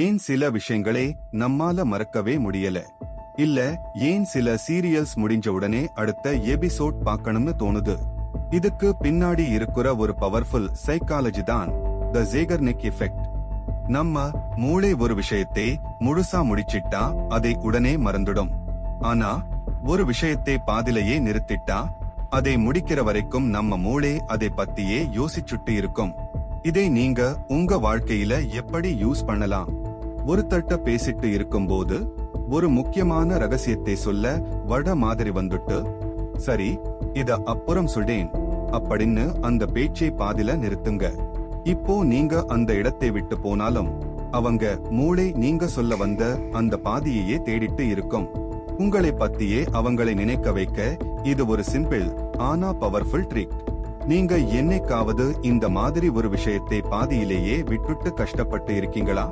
ஏன் சில விஷயங்களே நம்மால மறக்கவே முடியல? இல்ல ஏன் சில சீரியல்ஸ் முடிஞ்ச உடனே அடுத்த எபிசோட் பார்க்கணும்னு தோணுது? இதுக்கு பின்னாடி இருக்கிற ஒரு பவர்ஃபுல் சைக்காலஜி தான் த ஜேகர்னிக் எஃபெக்ட். நம்ம மூளை ஒரு விஷயத்தை முழுசா முடிச்சிட்டா அதை உடனே மறந்துடும். ஆனா ஒரு விஷயத்தை பாதிலேயே நிறுத்திட்டா அதை முடிக்கிற வரைக்கும் நம்ம மூளை அதை பத்தியே யோசிச்சுட்டு இருக்கும். இதை நீங்க உங்க வாழ்க்கையில எப்படி யூஸ் பண்ணலாம்? ஒரு தட்ட பேசிட்டு இருக்கும்போது ஒரு முக்கியமான ரகசியத்தை சொல்ல வட மாதிரி வந்துட்டு, சரி இத அப்புறம் சொல்றேன் அப்படின்னு அந்த பேச்சை பாதில நிறுத்துங்க. இப்போ நீங்க அந்த இடத்தை விட்டு போனாலும் அவங்க மூளை நீங்க சொல்ல வந்த அந்த பாதியையே தேடிட்டு இருக்கும். உங்களை பத்தியே அவங்களை நினைக்க வைக்க இது ஒரு சிம்பிள் ஆனா பவர்ஃபுல் ட்ரிக். நீங்க என்னைக்காவது இந்த மாதிரி ஒரு விஷயத்தை பாதியிலேயே விட்டுட்டு கஷ்டப்பட்டு இருக்கீங்களா?